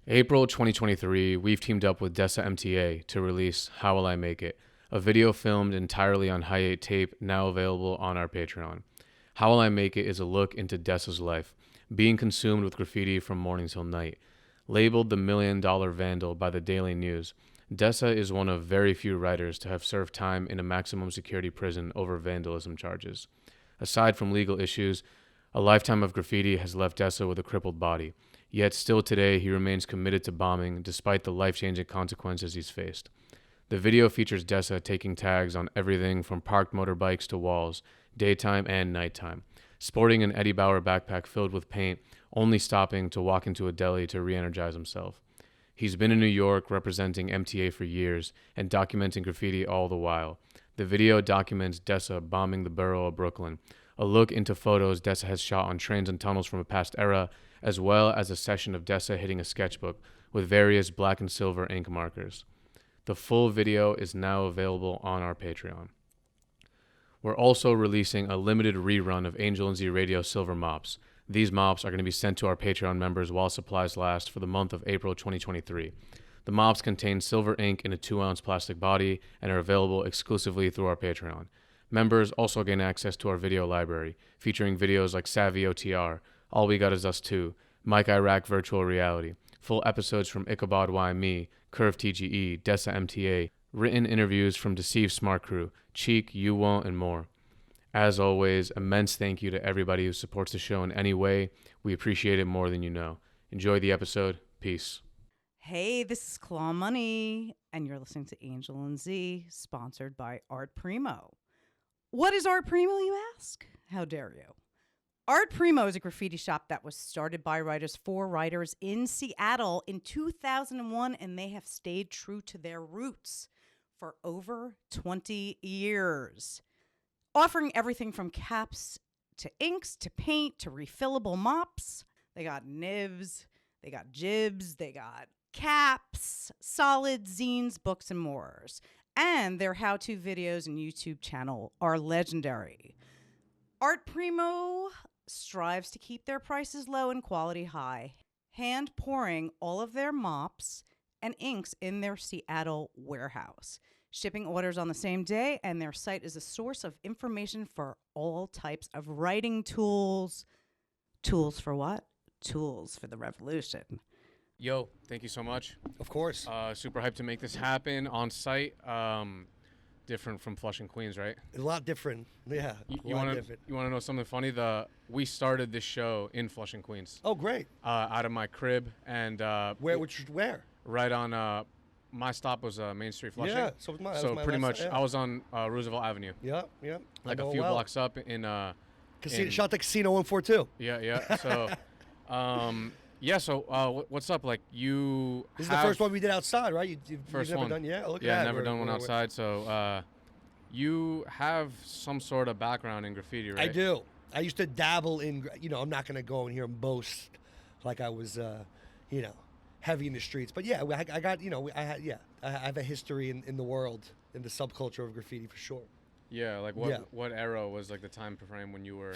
April 2023, we've teamed up with DESA MTA to release How Will I Make It, a video filmed entirely on Hi8 tape now available on our Patreon. How Will I Make It is a look into DESA's life, being consumed with graffiti from morning till night. Labeled the $1 Million Vandal by the Daily News, DESA is one of very few writers to have served time in a maximum security prison over vandalism charges. Aside from legal issues, a lifetime of graffiti has left DESA with a crippled body. Yet still today, he remains committed to bombing despite the life-changing consequences he's faced. The video features DESA taking tags on everything from parked motorbikes to walls, daytime and nighttime, sporting an Eddie Bauer backpack filled with paint, only stopping to walk into a deli to re-energize himself. He's been in New York representing MTA for years and documenting graffiti all the while. The video documents DESA bombing the borough of Brooklyn, a look into photos DESA has shot on trains and tunnels from a past era, as well as a session of DESA hitting a sketchbook with various black and silver ink markers. The full video is now available on our Patreon. We're also releasing a limited rerun of Angel and Z Radio Silver Mops. These mops are going to be sent to our Patreon members while supplies last for the month of April 2023. The mops contain silver ink in a 2-ounce plastic body and are available exclusively through our Patreon. Members also gain access to our video library, featuring videos like Savvy OTR, All We Got Is Us 2, Mike Iraq Virtual Reality, full episodes from Ichabod Why Me, Curve TGE, DESA MTA, written interviews from Deceived Smart Crew, Cheek, You Won't, and more. As always, immense thank you to everybody who supports the show in any way. We appreciate it more than you know. Enjoy the episode. Peace. Hey, this is Claw Money, and you're listening to Angel and Z, sponsored by Art Primo. What is Art Primo, you ask? How dare you? Art Primo is a graffiti shop that was started by writers for writers in Seattle in 2001, and they have stayed true to their roots for over 20 years, offering everything from caps to inks to paint to refillable mops. They got nibs, they got jibs, they got caps, solids, zines, books, and more. And their how-to videos and YouTube channel are legendary. Art Primo strives to keep their prices low and quality high, hand pouring all of their mops and inks in their Seattle warehouse, shipping orders on the same day, and their site is a source of information for all types of writing tools. Tools for what? Tools for the revolution. Yo, thank you so much. Of course. Super hyped to make this happen on site. Different from Flushing, Queens, right? A lot different. Yeah, You want to know something funny? We started this show in Flushing, Queens. Oh, great. Out of my crib, and Where? right on my stop was Main Street, Flushing. Yeah, so was mine. So pretty much, yeah. I was on Roosevelt Avenue, Yeah. like I a know few well. blocks up in Shot the Casino 142. Yeah. So, yeah. So, what's up? Like you? This is the first one we did outside, right? You've First never one. done, yeah. Look at Yeah, that. never done one outside. So, you have some sort of background in graffiti, right? I do. I used to dabble in. I'm not gonna go in here and boast like I was, heavy in the streets. But yeah, I got. I have a history in the world, in the subculture of graffiti for sure. Yeah, like what era was like the time frame when you were?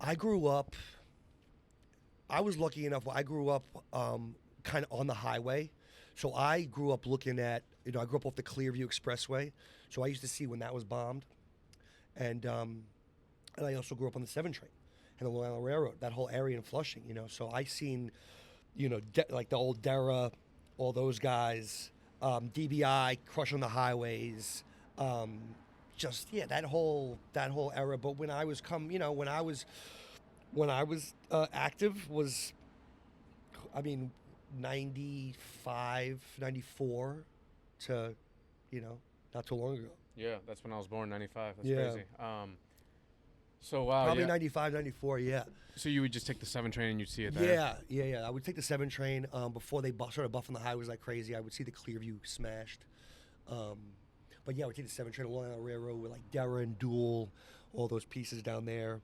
I grew up. I was lucky enough. I grew up kind of on the highway, so I grew up looking at. I grew up off the Clearview Expressway, so I used to see when that was bombed, and I also grew up on the 7 train and the Long Island Railroad, that whole area in Flushing. So I seen, like the old DERA, all those guys, DBI crushing the highways, that whole era. But when I was active was, 95, 94 to, not too long ago. Yeah, that's when I was born, 95. That's Yeah. crazy. So wow. Probably yeah. 95, 94, yeah. So you would just take the 7 train and you'd see it there. Yeah. I would take the 7 train before they started buffing the highways like crazy. I would see the Clearview smashed. But yeah, I would take the 7 train along the railroad with like Dera and Duel, all those pieces down there.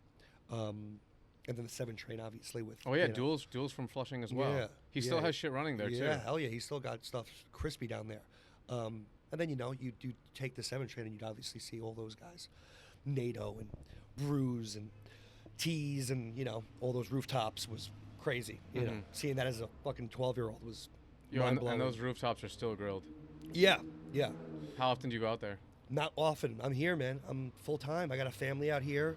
And then the 7 train, obviously, with. Oh yeah, Duel's from Flushing as well. Yeah, He still has shit running there too. Yeah, hell yeah, he's still got stuff crispy down there. And then you do take the 7 train and you'd obviously see all those guys, NATO and Bruise and Tees and all those rooftops was crazy. You know, seeing that as a fucking 12-year-old was Yo, mind-blowing. and those rooftops are still grilled. Yeah, yeah. How often do you go out there? Not often. I'm here, man. I'm full time. I got a family out here.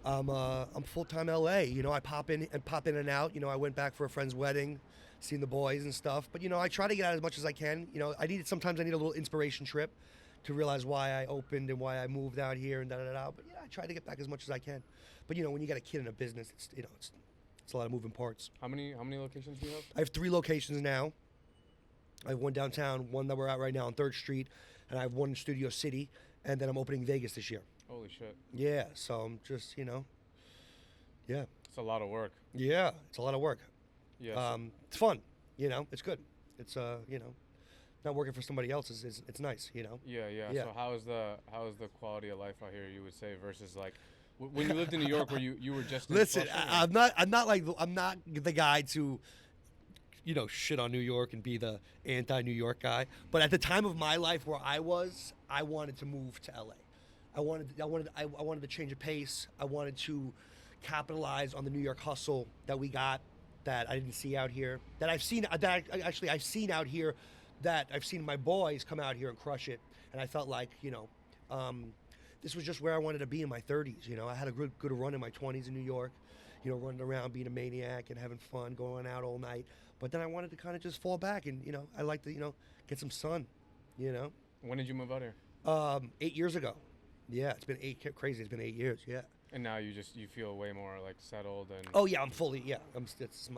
I'm full time LA. You know, I pop in and out. You know, I went back for a friend's wedding, seen the boys and stuff. But you know, I try to get out as much as I can. You know, sometimes I need a little inspiration trip to realize why I opened and why I moved out here and da da da. But yeah, I try to get back as much as I can. But you know, when you got a kid in a business, it's a lot of moving parts. How many locations do you have? I have 3 locations now. I have one downtown, one that we're at right now on 3rd Street, and I have one in Studio City, and then I'm opening Vegas this year. Holy shit. Yeah, so I'm just, you know, yeah. It's a lot of work. Yeah, it's a lot of work. Yeah. It's fun, you know, it's good. It's, you know, not working for somebody else it's nice, you know. Yeah. Yeah. So how is the quality of life out here, you would say, versus like when you lived in New York, where you were just in Listen, Flushing, I'm not the guy to, you know, shit on New York and be the anti-New York guy. But at the time of my life where I wanted to move to LA. I wanted to change a pace. I wanted to capitalize on the New York hustle that we got, that I didn't see out here, that I've seen out here, that I've seen my boys come out here and crush it. And I felt like, you know, this was just where I wanted to be in my 30s. You know, I had a good run in my 20s in New York, you know, running around being a maniac and having fun, going out all night. But then I wanted to kind of just fall back and, you know, I like to, you know, get some sun, you know. when did you move out here? 8 years ago. Yeah, it's been crazy. It's been 8 years. Yeah. And now you feel way more like settled and. Oh yeah, I'm fully. Yeah, it's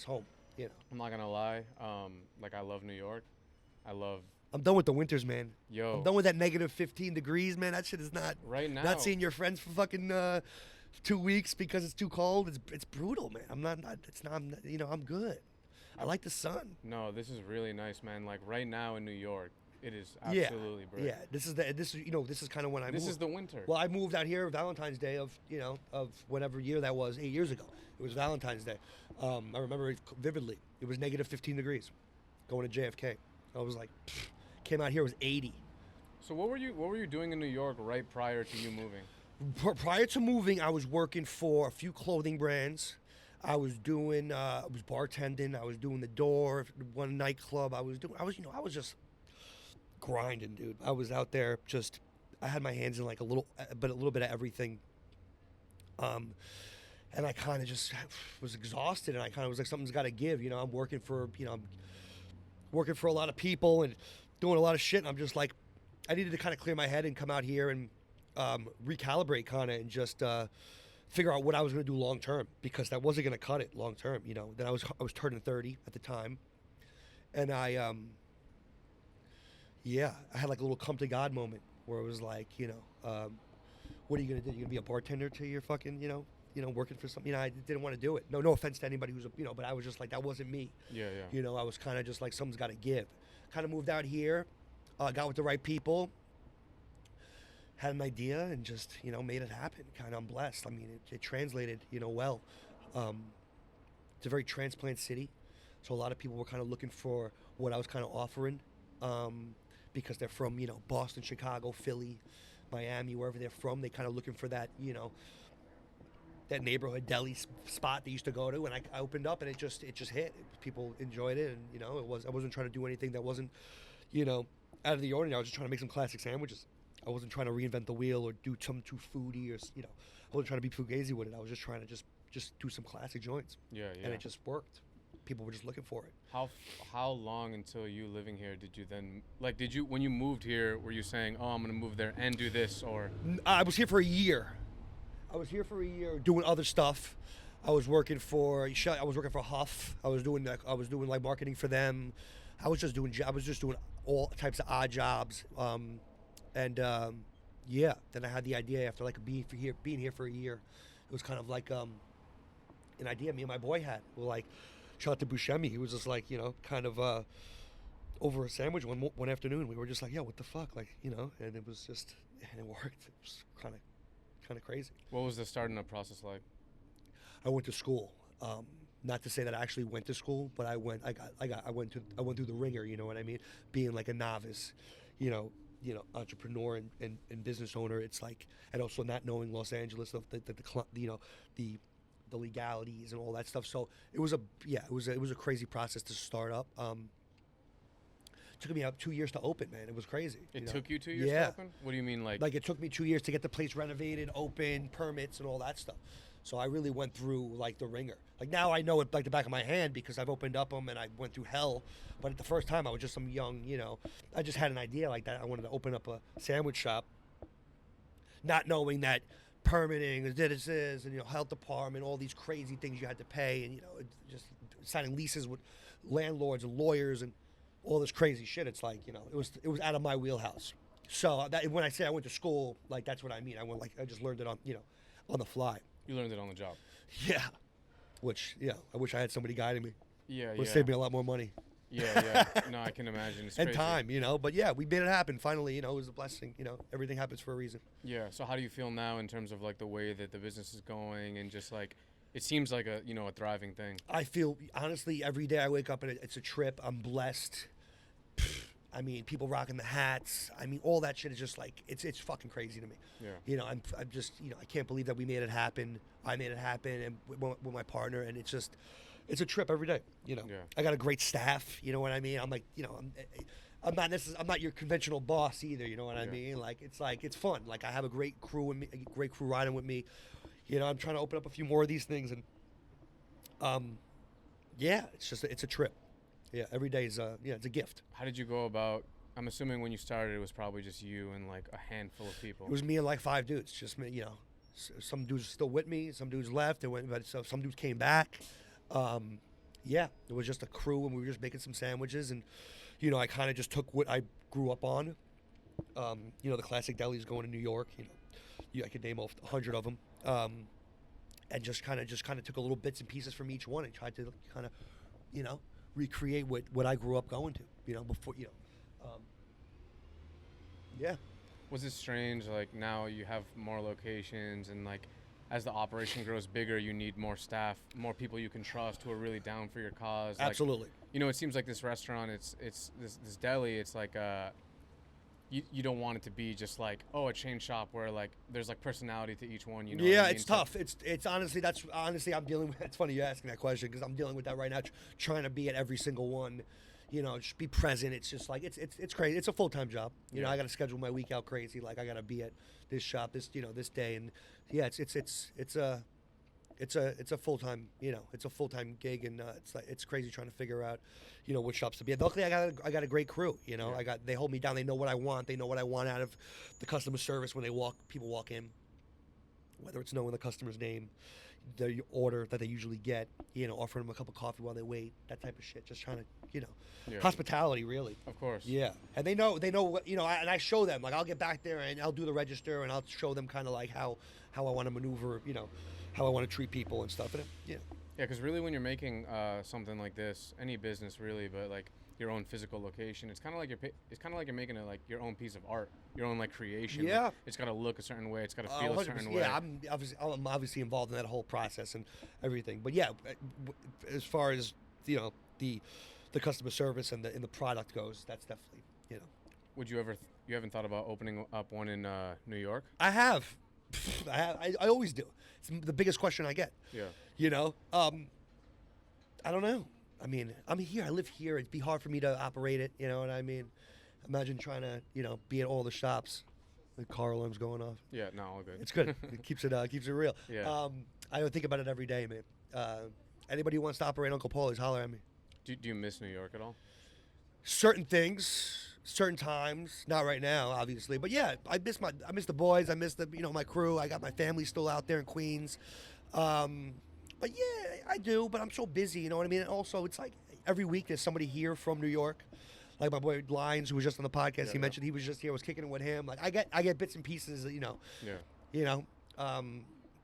home. You know. I'm not gonna lie. Like I love New York. I'm done with the winters, man. Yo. I'm done with that negative 15 degrees, man. That shit is not. Right now. Not seeing your friends for fucking 2 weeks because it's too cold. It's brutal, man. I'm not. You know, I'm good. I like the sun. No, this is really nice, man. Like right now in New York, it is absolutely brilliant. Yeah. This is kind of when I moved. This is the winter. Well, I moved out here Valentine's Day of whatever year that was, 8 years ago. It was Valentine's Day. I remember it vividly. It was negative 15 degrees going to JFK. I was like, came out here, it was 80. So what were you doing in New York right prior to you moving? Prior to moving, I was working for a few clothing brands. I was bartending. I was doing the door, one nightclub. I was just grinding, dude. I was out there I had my hands in like a little bit of everything. And I kind of just was exhausted, and I kind of was like, something's got to give. You know, I'm working for a lot of people and doing a lot of shit. And I'm just like, I needed to kind of clear my head and come out here and recalibrate kind of and just figure out what I was going to do long term, because that wasn't going to cut it long term. You know, then I was turning 30 at the time, and I had like a little come to God moment where it was like, you know, what are you going to do? You're going to be a bartender till you're fucking, you know, working for something. You know, I didn't want to do it. No offense to anybody who's, but I was just like, that wasn't me. Yeah. You know, I was kind of just like, something's got to give. Kind of moved out here, got with the right people, had an idea, and just, you know, made it happen. Kind of, I'm blessed. I mean, it translated, you know, well. It's a very transplant city, so a lot of people were kind of looking for what I was kind of offering, because they're from, you know, Boston, Chicago, Philly, Miami, wherever they're from. They kind of looking for that, you know, that neighborhood deli spot they used to go to, and I opened up, and it just hit. People enjoyed it, and you know, I wasn't trying to do anything that wasn't, you know, out of the ordinary. I was just trying to make some classic sandwiches. I wasn't trying to reinvent the wheel or do something too foodie, or, you know, I wasn't trying to be fugazi with it. I was just trying to just do some classic joints. Yeah. And it just worked. People were just looking for it. How long until you living here did you then, like, when you moved here, were you saying, oh, I'm gonna move there and do this, or? I was here for a year. Doing other stuff. I was working for Huff. I was doing like marketing for them. I was just doing all types of odd jobs. Then I had the idea after like being here for a year. It was kind of like an idea me and my boy had. We're like, shout out to Buscemi. He was just like, you know, kind of over a sandwich one afternoon. We were just like, yeah, what the fuck, like, you know, and it was just, and it worked. It was kind of crazy. What was the starting up process like? I went to school. Not to say that I actually went to school, but I went through the ringer. You know what I mean? Being like a novice, you know, entrepreneur and business owner. It's like, and also not knowing Los Angeles, the the legalities and all that stuff. So it was a crazy process to start up. Took me up 2 years to open, man. It was crazy. It took you 2 years to open? What do you mean, like? Like, it took me 2 years to get the place renovated, open, permits, and all that stuff. So I really went through, like, the ringer. Like, now I know it like the back of my hand because I've opened up them and I went through hell. But at the first time, I was just some young, I just had an idea like that. I wanted to open up a sandwich shop, not knowing that permitting, and DESA, and, health department, all these crazy things you had to pay, and, just signing leases with landlords and lawyers and all this crazy shit. It's like, it was out of my wheelhouse. So when I say I went to school, like, that's what I mean. I just learned it on the fly. You learned it on the job. Yeah. Which, I wish I had somebody guiding me. Yeah, Would save me a lot more money. Yeah. No, I can imagine. It's and crazy. time, But yeah, we made it happen. Finally, it was a blessing. Everything happens for a reason. Yeah. So how do you feel now in terms of, like, the way that the business is going and just, like, it seems like a thriving thing? I feel, honestly, every day I wake up and it's a trip. I'm blessed. I mean, people rocking the hats. I mean, all that shit is just like, it's fucking crazy to me. Yeah. I'm just, I can't believe that we made it happen. I made it happen and with my partner, and it's a trip every day. Yeah. I got a great staff. You know what I mean? I'm like, I'm not your conventional boss either. You know what I mean? Like, it's fun. Like, I have a great crew riding with me. I'm trying to open up a few more of these things, and it's a trip. Yeah, every day is it's a gift. How did you go about? I'm assuming when you started, it was probably just you and, like, a handful of people. It was me and, like, 5 dudes. Just me, some dudes still with me, some dudes left, but some dudes came back. It was just a crew, and we were just making some sandwiches, and I kind of just took what I grew up on. The classic delis going to New York. I could name off 100 of them, and just kind of took a little bits and pieces from each one and tried to kind of, recreate what I grew up going to, before, yeah. Was it strange, like, now you have more locations and, like, as the operation grows bigger, you need more staff, more people you can trust who are really down for your cause? Absolutely. Like, it seems like this restaurant, it's this deli, it's like, you don't want it to be just like, a chain shop where, like, there's, like, personality to each one, Yeah, what I mean? it's tough. It's honestly, I'm dealing with, it's funny you asking that question because I'm dealing with that right now, trying to be at every single one, just be present. It's just like, it's crazy. It's a full-time job. I got to schedule my week out crazy. Like, I got to be at this shop, this day. And yeah, it's a full-time, it's a full-time gig, and it's crazy trying to figure out, what shops to be at. Luckily, I got a great crew. They hold me down. They know what I want. They know what I want out of the customer service when people walk in, whether it's knowing the customer's name, the order that they usually get, offering them a cup of coffee while they wait, that type of shit. Just trying to, hospitality, really. Of course. Yeah, and they know what, and I show them, like, I'll get back there and I'll do the register and I'll show them kind of like how I want to maneuver, how I want to treat people and stuff. And Yeah, because really when you're making something like this, any business really, but, like, your own physical location, it's kind of like you're making it like your own piece of art, your own, like, creation. Yeah. Like, it's got to look a certain way. It's got to feel a certain way. Yeah, I'm obviously involved in that whole process and everything. But yeah, as far as the customer service and the product goes, that's definitely Would you ever? You haven't thought about opening up one in New York? I have. I always do. It's the biggest question I get. Yeah. I don't know. I mean, I'm here. I live here. It'd be hard for me to operate it. You know what I mean? Imagine trying to, be at all the shops. The car alarm's going off. Yeah, no, all good. It's good. It keeps it real. Yeah. I think about it every day, man. Anybody who wants to operate Uncle Paulie's, holler at me. Do you miss New York at all? Certain things, certain times. Not right now, obviously. But yeah, I miss the boys. I miss my crew. I got my family still out there in Queens. But yeah, I do, but I'm so busy, you know what I mean? And also, it's like every week there's somebody here from New York. Like my boy Lyons, who was just on the podcast, he mentioned he was just here, I was kicking it with him. Like, I get bits and pieces, Yeah.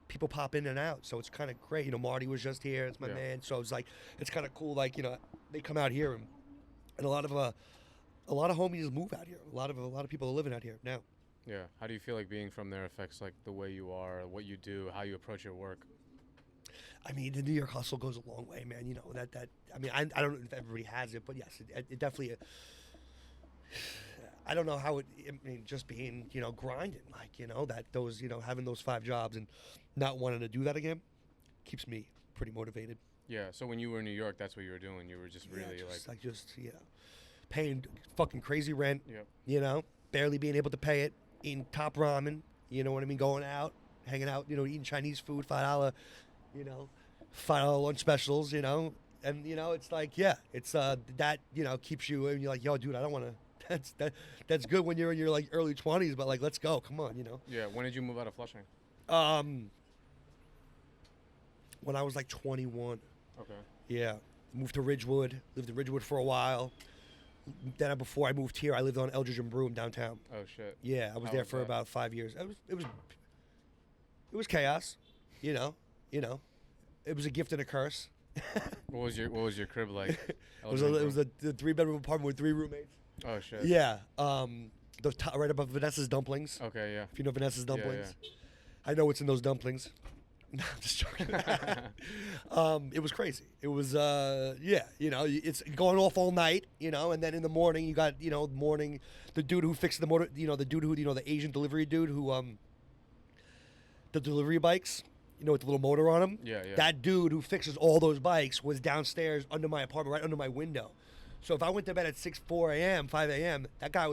People pop in and out, so it's kind of great. Marty was just here, it's my man, so it's like, it's kind of cool, like, they come out here, and a lot of homies move out here. A lot of people are living out here now. Yeah. How do you feel like being from there affects, like, the way you are, what you do, how you approach your work? I mean, the New York hustle goes a long way, man. I mean, I don't know if everybody has it, but yes, it definitely. I don't know how just being, grinding, like, that those, having those 5 jobs and not wanting to do that again keeps me pretty motivated. Yeah. So when you were in New York, that's what you were doing. You were just really paying fucking crazy rent. Yep. You know, barely being able to pay it, eating top ramen. You know what I mean? Going out, hanging out. You know, eating Chinese food, $5. You know, $5 lunch specials. You know, and you know it's like it's that you know keeps you and you're like, yo, dude, I don't want to. That's good when you're in your like early 20s, but like let's go, come on, you know. Yeah. When did you move out of Flushing? When I was like 21. Okay. Yeah, moved to Ridgewood. Lived in Ridgewood for a while. Then before I moved here, I lived on Eldridge and Broome downtown. Oh shit. Yeah, I was How there was for that? about 5 years. It was chaos, you know. It was a gift and a curse. What was your crib like? It was a 3-bedroom apartment with 3 roommates. Oh shit. Yeah, right above Vanessa's Dumplings. Okay. Yeah. If you know Vanessa's Yeah, Dumplings, I know what's in those dumplings. No, I'm just joking. It was crazy. It was, you know, it's going off all night, you know, and then in the morning you got, you know, the dude who fixed the motor, you know, the Asian delivery dude who, the delivery bikes, you know, with the little motor on them. Yeah. That dude who fixes all those bikes was downstairs under my apartment, right under my window. So if I went to bed at 5 a.m., that guy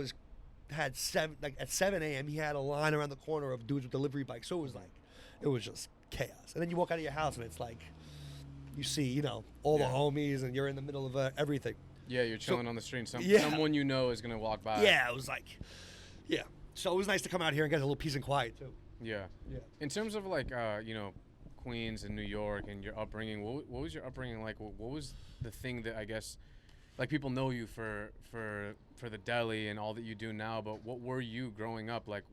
at 7 a.m. he had a line around the corner of dudes with delivery bikes. So it was just chaos. And then you walk out of your house and it's like you see, you know, all the homies and you're in the middle of everything. Yeah, you're chilling on the street. Yeah. Someone you know is gonna walk by. Yeah, it was like, yeah. So it was nice to come out here and get a little peace and quiet too. Yeah. In terms of like, you know, Queens and New York and your upbringing, what was your upbringing like? What was the thing that I guess, like people know you for the Deli and all that you do now, but what were you growing up? Like,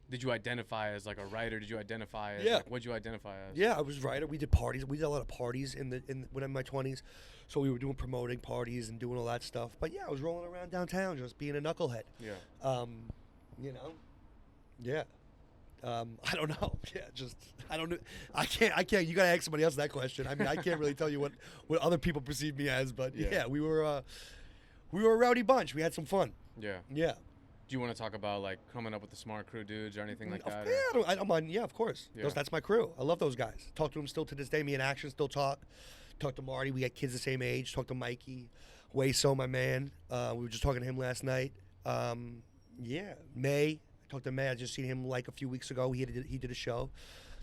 did you identify as like a writer? Did you identify as like, what'd you identify as? Yeah, I was a writer. We did parties. We did a lot of parties when I'm in my 20s. So we were promoting parties and doing all that stuff. But yeah, I was rolling around downtown just being a knucklehead. Yeah. You know. Yeah. I don't know. Yeah, just I don't know. I can't. You gotta ask somebody else that question. I mean, I can't really tell you what other people perceive me as. But yeah, we were a rowdy bunch. We had some fun. Yeah. Yeah. Do you want to talk about like coming up with the Smart Crew dudes or anything like that? Yeah, I don't mind. Yeah, of course. Yeah. That's my crew. I love those guys. Talk to them still to this day. Me in action still talk. Talk to Marty. We got kids the same age. Talk to Mikey. Wayso, my man. We were just talking to him last night. Yeah, May. I talked to May. I just seen him like a few weeks ago. He did a show.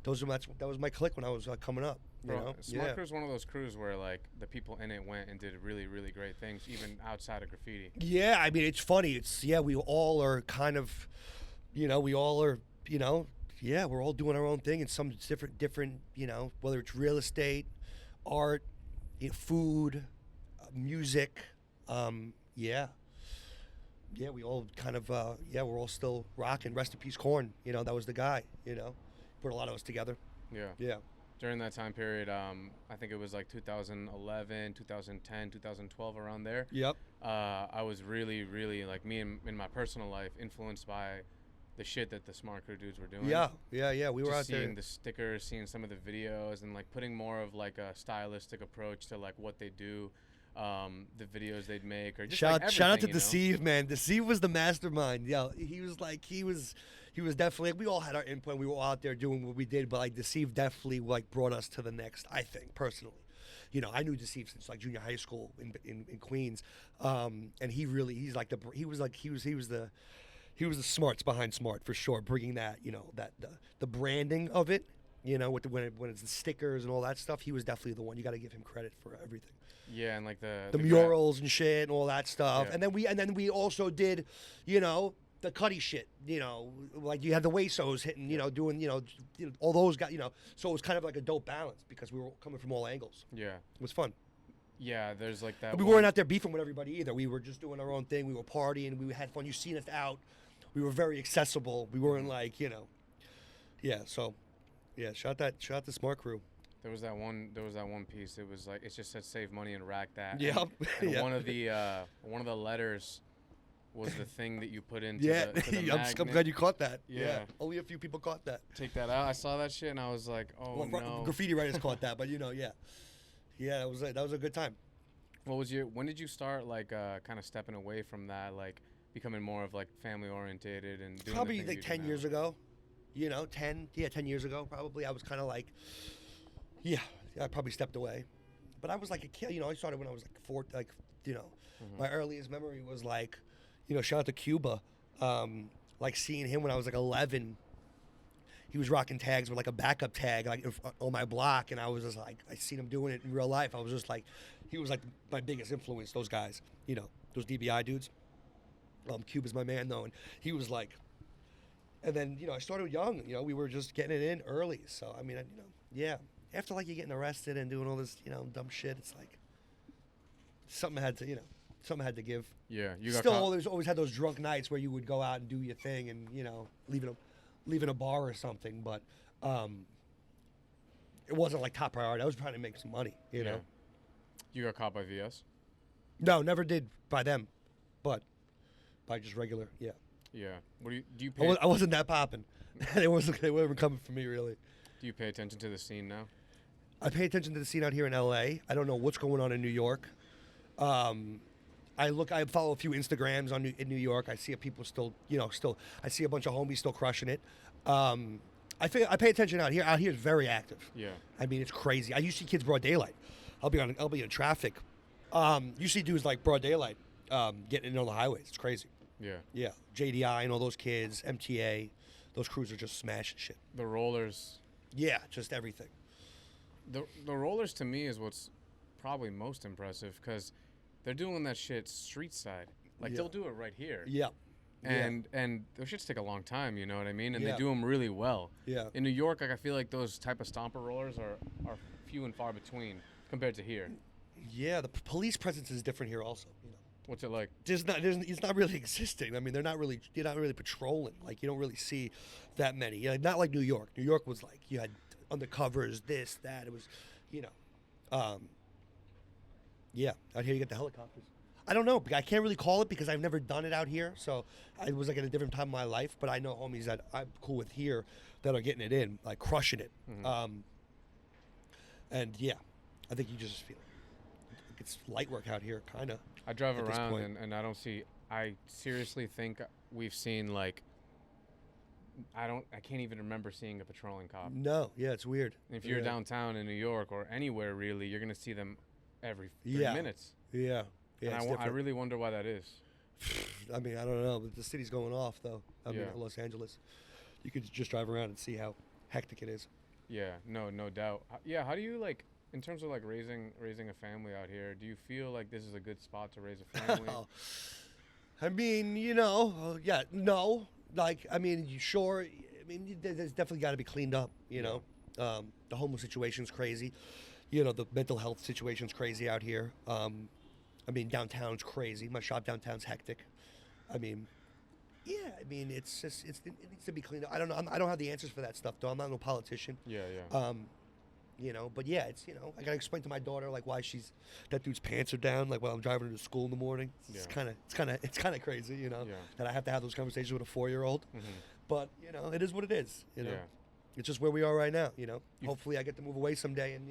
That was my clique when I was coming up. You know? Smart Crew is one of those crews where like the people in it went and did really, really great things, even outside of graffiti. Yeah, I mean it's funny. We all are kind of, you know, we're all doing our own thing in some different, you know, whether it's real estate, art, you know, food, music, yeah, we all kind of, we're all still rocking. Rest in peace, Korn. You know, that was the guy. You know, put a lot of us together. Yeah. During that time period, I think it was like 2011, 2010, 2012, around there. Yep. I was really, really, like me in my personal life, influenced by the shit that the Smart Crew dudes were doing. Yeah. We were just out there. seeing the stickers, seeing some of the videos, and like putting more of like a stylistic approach to like what they do, the videos they'd make, or just shout out to you know? Deceive, man. Deceive was the mastermind. Yeah, he was definitely, we all had our input. We were all out there doing what we did, but like Deceive definitely like brought us to the next, I think, personally. You know, I knew Deceive since like junior high school in Queens. And he was the smarts behind Smart for sure, bringing that, you know, that the branding of it, you know, when it's the stickers and all that stuff. He was definitely the one. You got to give him credit for everything. Yeah, and like the murals and shit and all that stuff. Yeah. And then we also did, you know, the Cuddy shit, you know, like you had the Waysos hitting, you know, doing, you know, all those guys, you know. So it was kind of like a dope balance because we were coming from all angles. Yeah. It was fun. Yeah, there's like that. And we weren't out there beefing with everybody either. We were just doing our own thing. We were partying. We had fun. You seen us out. We were very accessible. We weren't like, you know. Yeah, so yeah, shout out the Smart Crew. There was that one piece. It was like it just said "save money and rack that." Yep. And Yeah. one of the letters was the thing that you put into Yeah, the I'm magnet. glad you caught that. Yeah. Only a few people caught that. Take that out. I saw that shit and I was like, oh no. Graffiti writers caught that, but you know, yeah, that was a good time. When did you start like kind of stepping away from that, like becoming more of like family orientated and doing Probably the like 10 years ago. You know, 10 years ago probably. I was kind of like, Yeah, I probably stepped away. But I was like a kid, I started when I was like 4, my earliest memory was like, shout out to Cuba, like seeing him when I was like 11. He was rocking tags with like a backup tag like on my block, and I was just like, I seen him doing it in real life. I was just like, he was like my biggest influence. Those guys, those DBI dudes. Cuba's my man though, and he was like, and then I started young. We were just getting it in early. So I mean, yeah. After like you getting arrested and doing all this, dumb shit, it's like something had to give. Yeah, you got still caught. always had those drunk nights where you would go out and do your thing and leaving a bar or something, but it wasn't like top priority. I was trying to make some money, you know. You got caught by VS? No, never did by them, but by just regular, yeah. Yeah. What do you pay? I wasn't that popping. They weren't coming for me really. Do you pay attention to the scene now? I pay attention to the scene out here in LA. I don't know what's going on in New York. I follow a few Instagrams in New York. I see people still, I see a bunch of homies still crushing it. I pay attention out here. Out here is very active. Yeah. I mean, it's crazy. You see kids broad daylight. I'll be in traffic. You see dudes like broad daylight getting in on the highways. It's crazy. Yeah. Yeah. JDI and all those kids, MTA, those crews are just smashing shit. The rollers. Yeah, just everything. The rollers to me is what's probably most impressive because they're doing that shit street side. Like they'll do it right here. Yeah. And those shits take a long time, you know what I mean? And Yeah. they do them really well. Yeah. In New York, like I feel like those type of stomper rollers are few and far between compared to here. Yeah, the police presence is different here also. What's it like? It's not really existing. I mean, you're not really patrolling. Like you don't really see that many. Not like New York. New York was like you had undercovers, this, that. It was, yeah. Out here you get the helicopters. I don't know. I can't really call it because I've never done it out here. So it was like at a different time in my life. But I know homies that I'm cool with here that are getting it in, like crushing it. Mm-hmm. And yeah, I think you just feel it's light work out here, kind of. I drive around and I seriously think we've seen like, I can't even remember seeing a patrolling cop. No, yeah, it's weird. If you're downtown in New York or anywhere really, you're going to see them every 30 minutes. Yeah. Yeah, and I really wonder why that is. I mean, I don't know, but the city's going off though. I mean, Yeah. Los Angeles. You could just drive around and see how hectic it is. Yeah, no doubt. Yeah, how do you like, in terms of like raising a family out here, do you feel like this is a good spot to raise a family? I mean, yeah, no. Like, I mean, sure. I mean, there's definitely got to be cleaned up, know. The homeless situation's crazy. The mental health situation's crazy out here. I mean, downtown's crazy. My shop downtown's hectic. I mean, yeah, it's just, it needs to be cleaned up. I don't know. I don't have the answers for that stuff, though. I'm not no politician. Yeah. But yeah, it's, I got to explain to my daughter, like, why that dude's pants are down, like, while I'm driving her to school in the morning. It's kind of crazy, that I have to have those conversations with a 4-year-old. Mm-hmm. But, it is what it is, Yeah. It's just where we are right now, Hopefully I get to move away someday and,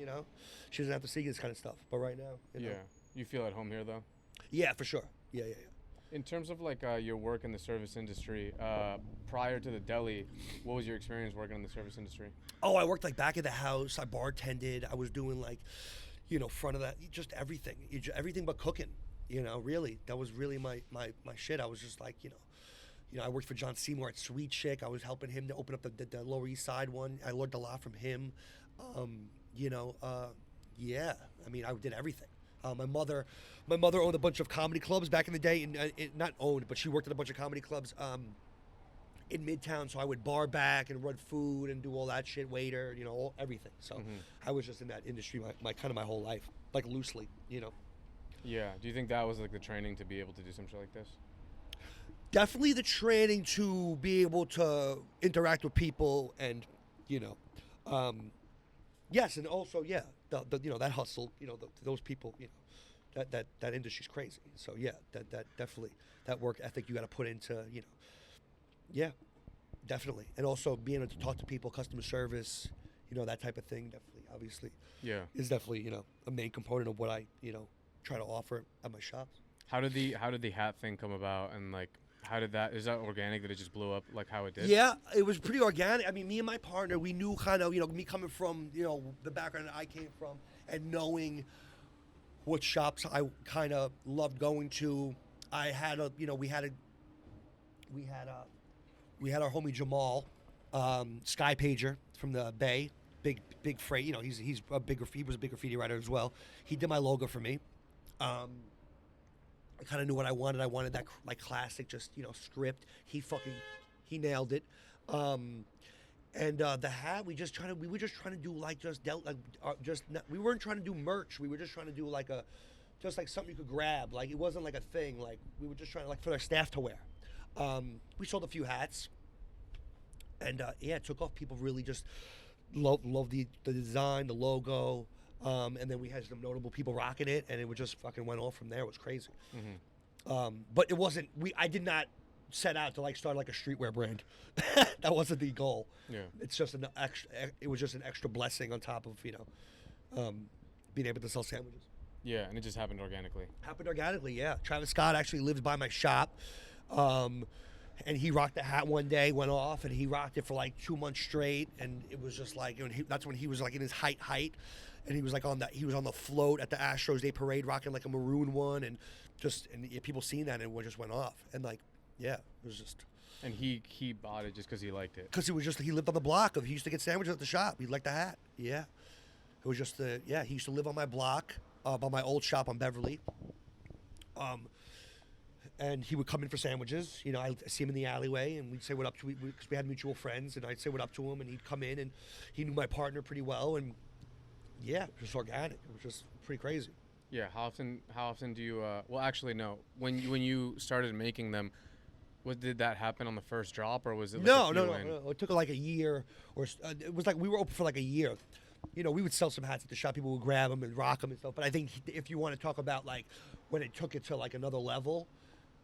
she doesn't have to see this kind of stuff. But right now, Yeah. You feel at home here, though? Yeah, for sure. Yeah. In terms of, like, your work in the service industry, prior to the Deli, what was your experience working in the service industry? Oh, I worked, like, back of the house. I bartended. I was doing, like, front of that, just everything. Everything but cooking, really. That was really my shit. I was just, like, I worked for John Seymour at Sweet Chick. I was helping him to open up the Lower East Side one. I learned a lot from him. Yeah. I mean, I did everything. My mother owned a bunch of comedy clubs back in the day, and not owned, but she worked at a bunch of comedy clubs in Midtown. So I would bar back and run food and do all that shit, waiter, everything. So I was just in that industry my whole life, like loosely, Yeah. Do you think that was like the training to be able to do some shit like this? Definitely the training to be able to interact with people and, yes, and also that hustle, those people, that industry's crazy. So yeah, that definitely that work ethic you got to put into, yeah, definitely, and also being able to talk to people, customer service, that type of thing, definitely, obviously, is definitely a main component of what I try to offer at my shops. How did the hat thing come about, and like how did that? Is that organic? Did it just blow up like how it did? Yeah, it was pretty organic. I mean, me and my partner, we knew kind of, me coming from, the background that I came from, and knowing what shops I kind of loved going to. I had a, we had our homie Jamal, Sky Pager from the Bay, big freight. He was a big graffiti writer as well. He did my logo for me. I kind of knew what I wanted. I wanted that like classic, just script. He nailed it. And the hat, we were just trying to do like we weren't trying to do merch. We were just trying to do like just like something you could grab. Like it wasn't like a thing. Like we were just trying to like for our staff to wear. We sold a few hats, and it took off. People really just loved the design, the logo. And then we had some notable people rocking it, and it would just fucking went off from there. It was crazy. Mm-hmm. But it wasn't. I did not set out to like start like a streetwear brand. That wasn't the goal. Yeah. It's just an extra. It was just an extra blessing on top of being able to sell sandwiches. Yeah, and it just happened organically. Yeah. Travis Scott actually lives by my shop. And he rocked the hat one day, went off, and he rocked it for like 2 months straight. And it was just like, that's when he was like in his height. And he was like on the float at the Astros Day Parade, rocking like a maroon one, and people seen that and it just went off. And like, yeah, it was just. And he bought it just because he liked it. Because he lived on the block. He used to get sandwiches at the shop. He liked the hat. Yeah, it was just he used to live on my block, by my old shop on Beverly. And he would come in for sandwiches. I'd see him in the alleyway, and we'd say what up to because we had mutual friends, and I'd say what up to him, and he'd come in, and he knew my partner pretty well, and yeah, it was organic. It was just pretty crazy. Yeah. How often do you? Well, actually, no. When you started making them, did that happen on the first drop, or was it? Like No. It took like a year, or it was like we were open for like a year. We would sell some hats at the shop. People would grab them and rock them and stuff. But I think if you want to talk about like when it took it to like another level,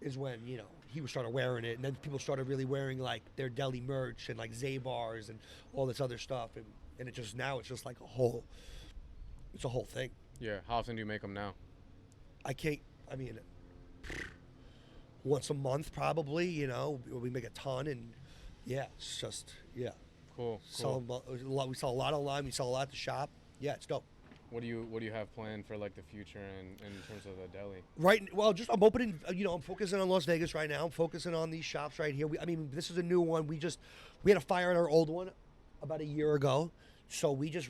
is when he started wearing it, and then people started really wearing like their Deli merch and like Zabars and all this other stuff, and it just now it's just like it's a whole thing. Yeah. How often do you make them now? Once a month probably. We make a ton, and yeah, it's just Cool. We sell a lot online. We sell a lot at the shop. Yeah, it's dope. What do you have planned for like the future in terms of the deli? Right. Well, I'm opening. I'm focusing on Las Vegas right now. I'm focusing on these shops right here. This is a new one. We had a fire at our old one about a year ago, so we just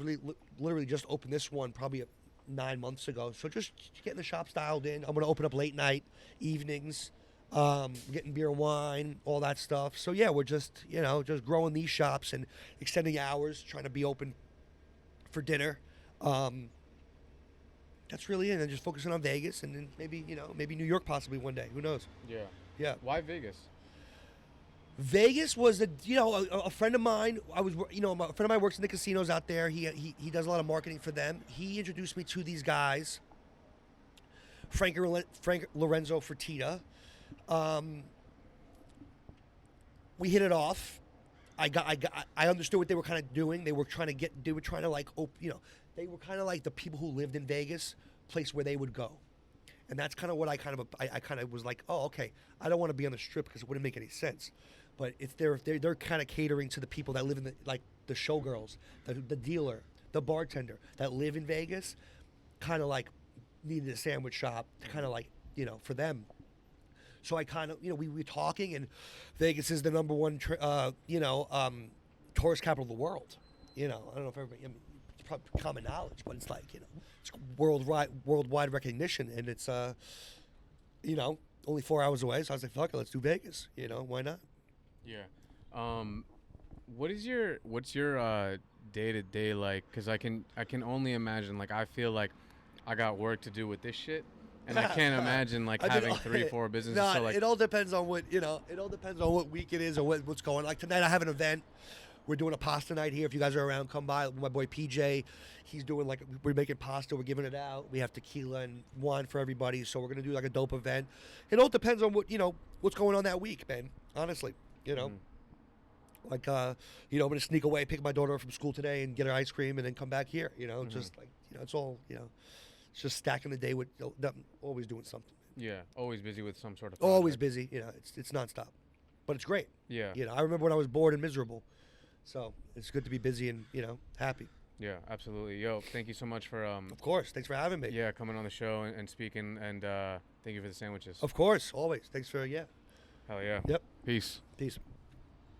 literally just opened this one probably 9 months ago. So just getting the shops dialed in. I'm gonna open up late night, evenings, getting beer and wine, all that stuff. So yeah, we're just just growing these shops and extending hours, trying to be open for dinner. That's really it. And just focusing on Vegas, and then maybe New York possibly one day. Who knows? Yeah. Why Vegas? Vegas was a friend of mine. A friend of mine works in the casinos out there. He does a lot of marketing for them. He introduced me to these guys, Frank Lorenzo Fertitta. We hit it off. I understood what they were kind of doing. They were trying to like they were kind of like the people who lived in Vegas, place where they would go. And that's kind of what I kind of was like, oh, okay, I don't want to be on the strip because it wouldn't make any sense. But if they're kind of catering to the people that live in the showgirls, the dealer, the bartender that live in Vegas, kind of like needed a sandwich shop to kind of like, for them. So I kind of, we were talking, and Vegas is the number one, tourist capital of the world. I don't know if everybody, it's probably common knowledge, but it's like, it's worldwide recognition, and it's, only 4 hours away. So I was like, fuck it, let's do Vegas. Why not? Yeah. What's your day-to-day like? Because I can only imagine, like, I feel like I got work to do with this shit. And I can't imagine like having 3-4 businesses. Nah, so like, it all depends on what it all depends on what week it is or what's going on. Like tonight, I have an event. We're doing a pasta night here. If you guys are around, come by. My boy PJ, he's doing we're making pasta. We're giving it out. We have tequila and wine for everybody. So we're gonna do like a dope event. It all depends on what's going on that week, man. Honestly, like I'm gonna sneak away, pick my daughter up from school today, and get her ice cream, and then come back here. Just like it's all It's just stacking the day with always doing something. Yeah, always busy with some sort of Always project. busy. You know, it's nonstop, but it's great. Yeah. You know, I remember when I was bored and miserable, so it's good to be busy and happy. Yeah, absolutely. Yo, thank you so much for Of course. Thanks for having me. yeah, coming on the show and speaking, and thank you for the sandwiches. Of course. Always. Thanks for Hell yeah. Yep. Peace. Peace.